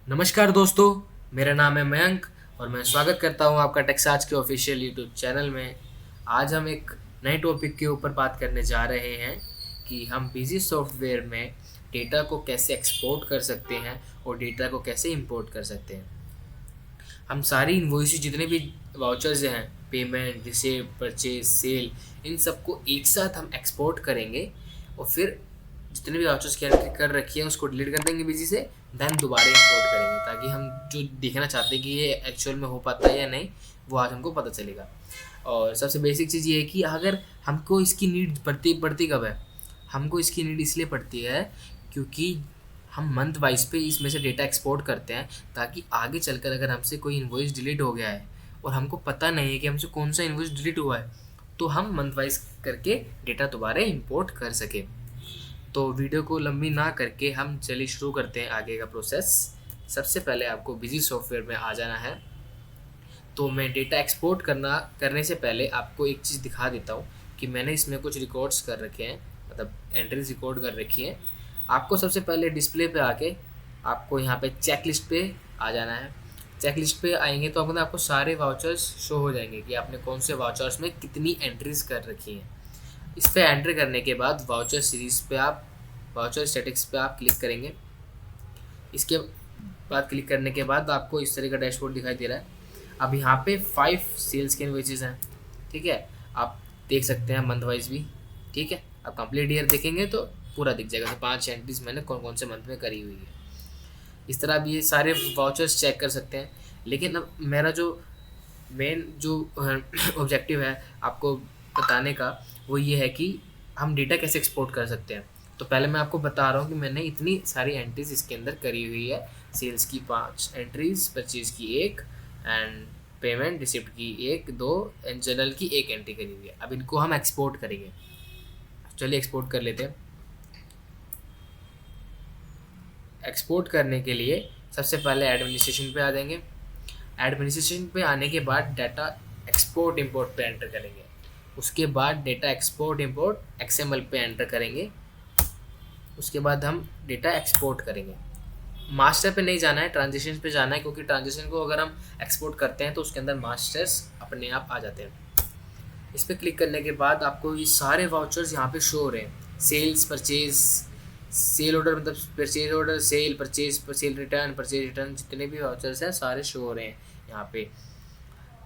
नमस्कार दोस्तों, मेरा नाम है मयंक और मैं स्वागत करता हूं आपका टेक्साज के ऑफिशियल यूट्यूब चैनल में। आज हम एक नए टॉपिक के ऊपर बात करने जा रहे हैं कि हम बिजी सॉफ्टवेयर में डेटा को कैसे एक्सपोर्ट कर सकते हैं और डेटा को कैसे इंपोर्ट कर सकते हैं। हम सारी इन्वॉइस जितने भी वाउचर्स हैं, पेमेंट, रिसीव, परचेज, सेल, इन सबको एक साथ हम एक्सपोर्ट करेंगे और फिर जितने भी वाउचर्स की एंट्री कर रखी है उसको डिलीट कर देंगे बिजी से, देन दोबारा इंपोर्ट करेंगे ताकि हम जो देखना चाहते हैं कि ये एक्चुअल में हो पाता है या नहीं, वो आज हमको पता चलेगा। और सबसे बेसिक चीज़ ये है कि अगर हमको इसकी नीड पड़ती पड़ती कब है, हमको इसकी नीड इसलिए पड़ती है क्योंकि हम मंथ वाइज पे इसमें से डेटा एक्सपोर्ट करते हैं ताकि आगे चलकर अगर हमसे कोई इन्वॉइस डिलीट हो गया है और हमको पता नहीं है कि हमसे कौन सा इन्वॉइस डिलीट हुआ है, तो हम मंथ वाइज करके डेटा दोबारा इंपोर्ट कर सकें। तो वीडियो को लंबी ना करके हम चलिए शुरू करते हैं आगे का प्रोसेस। सबसे पहले आपको बिजी सॉफ्टवेयर में आ जाना है। तो मैं डेटा एक्सपोर्ट करने से पहले आपको एक चीज़ दिखा देता हूँ कि मैंने इसमें कुछ रिकॉर्ड्स कर रखे हैं, मतलब एंट्रीज रिकॉर्ड कर रखी हैं। आपको सबसे पहले डिस्प्ले पे आके आपको यहाँ पे चेक लिस्ट पे आ जाना है। चेक लिस्ट पे आएंगे तो आपको सारे वाउचर्स शो हो जाएंगे कि आपने कौन से वाउचर्स में कितनी एंट्रीज कर रखी हैं। इस पर एंटर करने के बाद वाउचर सीरीज़ पे आप वाउचर स्टैटिक्स पे आप क्लिक करेंगे। इसके बाद क्लिक करने के बाद आपको इस तरह का डैशबोर्ड दिखाई दे रहा है। अब यहाँ पे 5 सेल्स के इनवॉइसेस हैं, ठीक है। आप देख सकते हैं मंथ वाइज भी, ठीक है। आप कंप्लीट ईयर देखेंगे तो पूरा दिख जाएगा तो 5 एंट्रीज मैंने कौन कौन से मंथ में करी हुई है। इस तरह आप ये सारे वाउचर्स चेक कर सकते हैं। लेकिन अब मेरा जो मेन जो ऑब्जेक्टिव है आपको बताने का, वो ये है कि हम डेटा कैसे एक्सपोर्ट कर सकते हैं। तो पहले मैं आपको बता रहा हूँ कि मैंने इतनी सारी एंट्रीज इसके अंदर करी हुई है। सेल्स की 5 एंट्रीज, परचेज की 1 एंड पेमेंट रिसिप्ट की 1, 2 एंड जनरल की 1 एंट्री करी हुई है। अब इनको हम एक्सपोर्ट करेंगे। चलिए एक्सपोर्ट कर लेते हैं। एक्सपोर्ट करने के लिए सबसे पहले एडमिनिस्ट्रेशन पे आ जाएंगे। एडमिनिस्ट्रेशन पे आने के बाद डाटा एक्सपोर्ट इंपोर्ट पे एंटर करेंगे। उसके बाद डेटा एक्सपोर्ट इंपोर्ट एक्सएमएल पे एंटर करेंगे। उसके बाद हम डेटा एक्सपोर्ट करेंगे। मास्टर पे नहीं जाना है, ट्रांजिशन पे जाना है, क्योंकि ट्रांजिशन को अगर हम एक्सपोर्ट करते हैं तो उसके अंदर मास्टर्स अपने आप आ जाते हैं। इस पर क्लिक करने के बाद आपको ये सारे वाउचर्स यहाँ पे शो हो रहे हैं। सेल्स, परचेज, सेल ऑर्डर मतलब purchase order, sale, purchase, sale return, purchase return, जितने भी वाउचर्स हैं सारे शो हो रहे हैं यहाँ पे।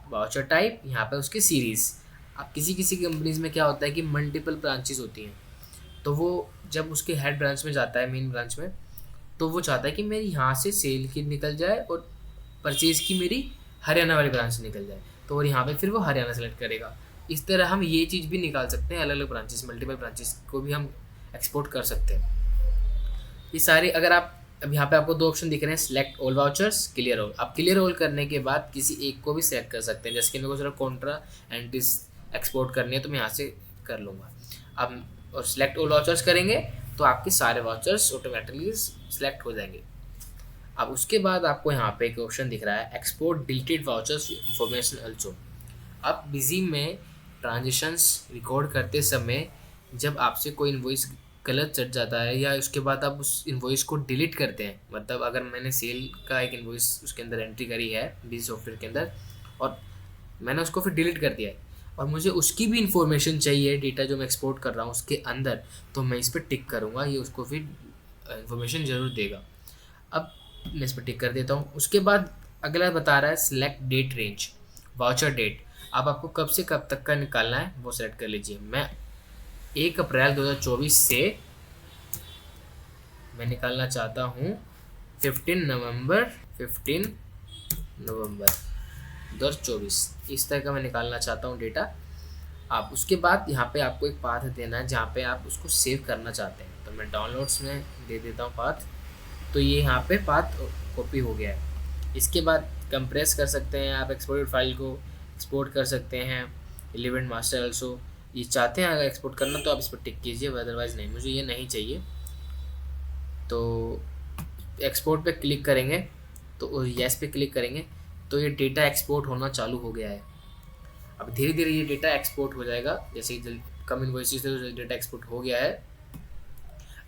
वाउचर टाइप, यहाँ पे उसकी सीरीज़। अब किसी किसी कंपनीज में क्या होता है कि मल्टीपल ब्रांचेस होती हैं, तो वो जब उसके हेड ब्रांच में जाता है, मेन ब्रांच में, तो वो चाहता है कि मेरी यहाँ से सेल की निकल जाए और परचेज़ की मेरी हरियाणा वाली ब्रांच से निकल जाए, तो और यहाँ पे फिर वो हरियाणा सेलेक्ट करेगा। इस तरह हम ये चीज़ भी निकाल सकते हैं, अलग अलग ब्रांचेस, मल्टीपल ब्रांचेस को भी हम एक्सपोर्ट कर सकते हैं। ये सारे अगर आप अब यहाँ पे आपको 2 ऑप्शन दिख रहे हैं, select all vouchers, clear all. आप क्लियर ऑल करने के बाद किसी एक को भी सेलेक्ट कर सकते हैं। जैसे कि मेरे को सिर्फ कॉन्ट्रा एंट्रीज एक्सपोर्ट करनी है तो मैं यहाँ से कर लूँगा। अब और सिलेक्ट ऑल वाउचर्स करेंगे तो आपके सारे वाउचर्स ऑटोमेटिकली सिलेक्ट हो जाएंगे। अब उसके बाद आपको यहाँ पे एक ऑप्शन दिख रहा है, export deleted vouchers information also. अब बिजी में ट्रांजेक्शन्स रिकॉर्ड करते समय जब आपसे कोई इन्वॉइस गलत चढ़ जाता है या उसके बाद आप उस इन्वॉइस को डिलीट करते हैं, मतलब अगर मैंने सेल का एक इन्वॉइस उसके अंदर एंट्री करी है बिजी सॉफ्टवेयर के अंदर और मैंने उसको फिर डिलीट कर दिया है और मुझे उसकी भी इंफॉर्मेशन चाहिए, डेटा जो मैं एक्सपोर्ट कर रहा हूँ उसके अंदर, तो मैं इस पर टिक करूँगा, ये उसको फिर इंफॉर्मेशन ज़रूर देगा। अब मैं इस पर टिक कर देता हूँ। उसके बाद अगला बता रहा है select date range, voucher date. अब आपको कब से कब तक का निकालना है वो सेलेक्ट कर लीजिए। मैं 1 अप्रैल 2024 से मैं निकालना चाहता हूँ 15 नवंबर 2024, इस तरह का मैं निकालना चाहता हूँ डेटा। आप उसके बाद यहाँ पे आपको एक पाथ देना है जहाँ पे आप उसको सेव करना चाहते हैं, तो मैं डाउनलोड्स में दे देता हूँ पाथ। तो ये यहाँ पे पाथ कॉपी हो गया है। इसके बाद कंप्रेस कर सकते हैं आप, एक्सपोर्टेड फाइल को एक्सपोर्ट कर सकते हैं, एलिमेंट मास्टर ऑल्सो। ये चाहते हैं अगर एक्सपोर्ट करना तो आप इस पर टिक कीजिए, अदरवाइज़ नहीं, मुझे ये नहीं चाहिए। तो एक्सपोर्ट पे क्लिक करेंगे तो यस पे क्लिक करेंगे तो ये डेटा एक्सपोर्ट होना चालू हो गया है। अब धीरे धीरे ये डेटा एक्सपोर्ट हो जाएगा, जैसे ही कम इनवॉइसेस थे तो डेटा एक्सपोर्ट हो गया है।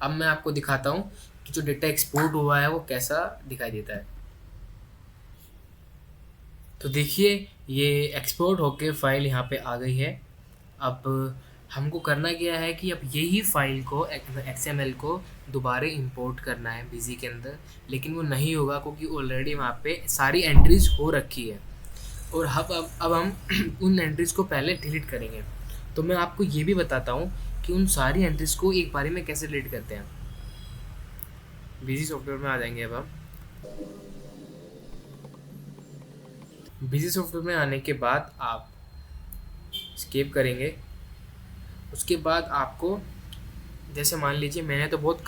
अब मैं आपको दिखाता हूँ कि जो डेटा एक्सपोर्ट हुआ है वो कैसा दिखाई देता है। तो देखिए ये एक्सपोर्ट होके फाइल यहाँ पे आ गई है। अब हमको करना क्या है कि अब यही फाइल को XML को दोबारा इंपोर्ट करना है बिजी के अंदर, लेकिन वो नहीं होगा क्योंकि ऑलरेडी वहाँ पे सारी एंट्रीज हो रखी है। और अब हम उन एंट्रीज़ को पहले डिलीट करेंगे। तो मैं आपको ये भी बताता हूँ कि उन सारी एंट्रीज़ को एक बारी में कैसे डिलीट करते हैं। बिजी सॉफ्टवेयर में आ जाएंगे। अब हम बिजी सॉफ्टवेयर में आने के बाद आप स्केप करेंगे। उसके बाद आपको जैसे मान लीजिए मैंने तो बहुत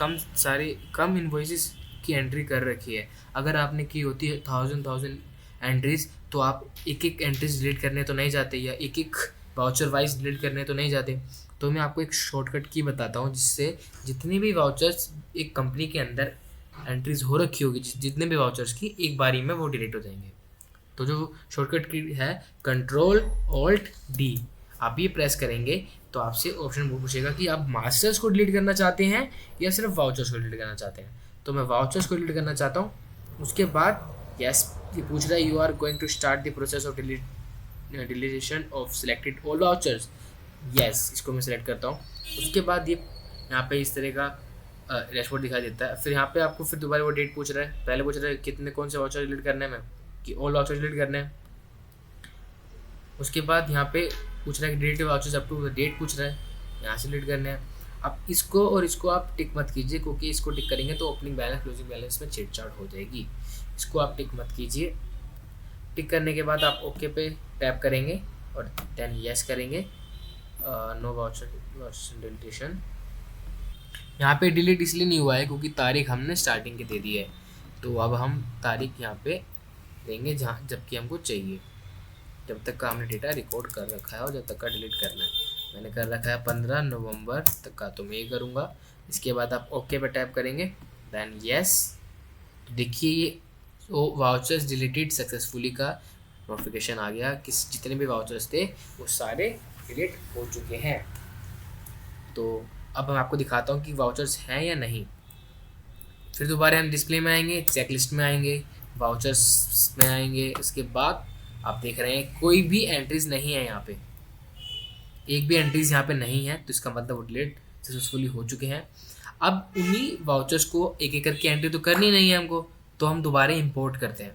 कम इन्वॉइसेस की एंट्री कर रखी है। अगर आपने की होती है थाउजेंड एंट्रीज, तो आप एक एक एंट्रीज डिलीट करने तो नहीं जाते, या एक एक वाउचर वाइज डिलीट करने तो नहीं जाते। तो मैं आपको एक शॉर्टकट की बताता हूँ जिससे जितनी भी वाउचर्स एक कंपनी के अंदर एंट्रीज हो रखी होगी, जितने भी वाउचर्स की, एक बारी में वो डिलीट हो जाएंगे। तो जो शॉर्टकट की है Ctrl+Alt+D, आप ये प्रेस करेंगे तो आपसे ऑप्शन पूछेगा कि आप मास्टर्स को डिलीट करना चाहते हैं या सिर्फ वाउचर्स को डिलीट करना चाहते हैं। तो मैं वाउचर्स को डिलीट करना चाहता हूँ। उसके बाद यस ये पूछ रहा है you are going to start the process of deletion of selected all vouchers. Yes, इसको मैं सिलेक्ट करता हूँ। उसके बाद ये यहाँ पे इस तरह का डैशबोर्ड दिखाई देता है। फिर यहाँ पे आपको फिर दोबारा वो डेट पूछ रहा है। पहले पूछ रहा है कितने कौन से वाउचर डिलीट करने में, कि ऑल वाउचर डिलीट करने हैं। उसके बाद यहाँ पे पूछ रहा है कि delete vouchers up to date पूछ रहा है, यहाँ से डिलीट करने हैं। अब इसको और इसको आप टिक मत कीजिए, क्योंकि इसको टिक करेंगे तो ओपनिंग बैलेंस क्लोजिंग बैलेंस में छेड़छाड़ हो जाएगी। इसको आप टिक मत कीजिए। टिक करने के बाद आप ओके पे टैप करेंगे और देन यस करेंगे। No voucher deletion. यहाँ पे डिलीट इसलिए नहीं हुआ है क्योंकि तारीख हमने स्टार्टिंग की दे दी है। तो अब हम तारीख यहाँ पे देंगे जहाँ जबकि हमको चाहिए, जब तक का हमने डेटा रिकॉर्ड कर रखा है और जब तक का डिलीट करना है। मैंने कर रखा है 15 नवंबर तक का, तो मैं ये करूँगा। इसके बाद आप ओके पे टैप करेंगे, देन यस। तो देखिए ये वाउचर्स डिलीटेड सक्सेसफुली का नोटिफिकेशन आ गया कि जितने भी वाउचर्स थे वो सारे डिलीट हो चुके हैं। तो अब मैं आपको दिखाता हूँ कि वाउचर्स हैं या नहीं। फिर दोबारा हम डिस्प्ले में आएंगे, चेकलिस्ट में आएंगे, वाउचर्स में आएंगे। उसके बाद आप देख रहे हैं कोई भी एंट्रीज नहीं है यहाँ पे, एक भी एंट्रीज यहाँ पे नहीं है, तो इसका मतलब वो डिलीट सक्सेसफुली हो चुके हैं। अब उन्हीं वाउचर्स को एक एक करके एंट्री तो करनी नहीं है हमको, तो हम दोबारा इंपोर्ट करते हैं।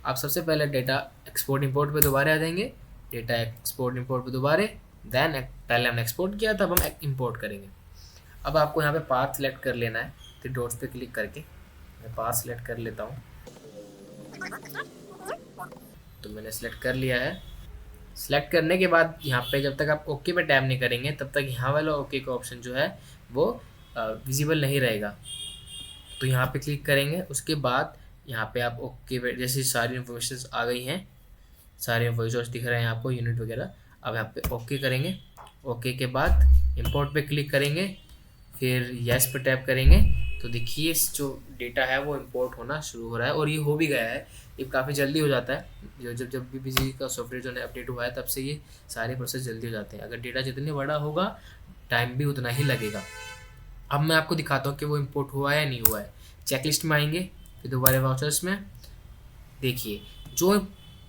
आप सबसे पहले डेटा एक्सपोर्ट इंपोर्ट पे दोबारा आ जाएंगे, डेटा एक्सपोर्ट इंपोर्ट पे दोबारा, देन पहले हमने एक्सपोर्ट किया था, अब हम इंपोर्ट करेंगे। अब आपको यहाँ पे पाथ सिलेक्ट कर लेना है, तो डॉट्स पे क्लिक करके मैं पाथ सिलेक्ट कर लेता हूँ। तो मैंने सिलेक्ट कर लिया है। सिलेक्ट करने के बाद यहाँ पे जब तक आप ओके पे टैप नहीं करेंगे तब तक यहाँ वाला ओके का ऑप्शन जो है वो विजिबल नहीं रहेगा। तो यहाँ पे क्लिक करेंगे। उसके बाद यहाँ पे आप ओके पे, जैसे सारी इन्फॉर्मेशन आ गई हैं, सारे वॉइस दिख रहे हैं आपको, यूनिट वगैरह। अब यहाँ पे ओके करेंगे। ओके के बाद इंपोर्ट पे क्लिक करेंगे, फिर यस पे टैप करेंगे। तो देखिए जो डेटा है वो इंपोर्ट होना शुरू हो रहा है और ये हो भी गया है। ये काफ़ी जल्दी हो जाता है। जब भी बिजी का सॉफ्टवेयर जो है अपडेट हुआ है तब से ये सारे प्रोसेस जल्दी हो जाते हैं। अगर डेटा जितने बड़ा होगा टाइम भी उतना ही लगेगा। अब मैं आपको दिखाता हूँ कि वो इंपोर्ट हुआ है या नहीं हुआ है। चेकलिस्ट में आएंगे, फिर दोबारा वाउचर्स में देखिए जो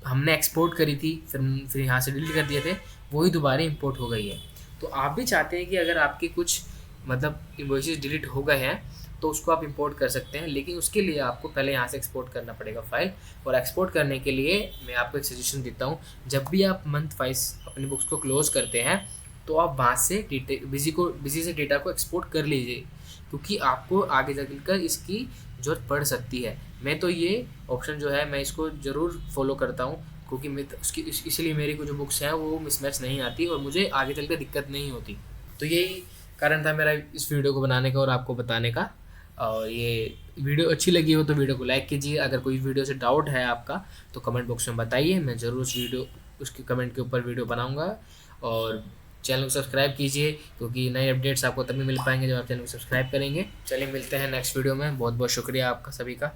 हमने एक्सपोर्ट करी थी फिर यहाँ से डिलीट कर दिए थे, वही दोबारा इंपोर्ट हो गई है। तो आप भी चाहते हैं कि अगर आपके कुछ मतलब इन्वॉइसेस डिलीट हो गए हैं तो उसको आप इंपोर्ट कर सकते हैं, लेकिन उसके लिए आपको पहले यहाँ से एक्सपोर्ट करना पड़ेगा फाइल। और एक्सपोर्ट करने के लिए मैं आपको एक सजेशन देता हूँ, जब भी आप मंथ वाइज अपनी बुक्स को क्लोज करते हैं तो आप वहाँ से बिजी से डेटा को एक्सपोर्ट कर लीजिए, क्योंकि आपको आगे चलकर इसकी ज़रूरत पड़ सकती है। मैं तो ये ऑप्शन जो है मैं इसको ज़रूर फॉलो करता हूँ, क्योंकि मैं उसकी इसलिए मेरी कुछ बुक्स हैं वो मिसमैच नहीं आती और मुझे आगे चलकर दिक्कत नहीं होती। तो यही कारण था मेरा इस वीडियो को बनाने का और आपको बताने का। और ये वीडियो अच्छी लगी हो तो वीडियो को लाइक कीजिए। अगर कोई वीडियो से डाउट है आपका तो कमेंट बॉक्स में बताइए, मैं ज़रूर उसके कमेंट के ऊपर वीडियो बनाऊँगा। और चैनल को सब्सक्राइब कीजिए, क्योंकि नए अपडेट्स आपको तभी मिल पाएंगे जब आप चैनल को सब्सक्राइब करेंगे। चलिए मिलते हैं नेक्स्ट वीडियो में। बहुत बहुत शुक्रिया आपका सभी का।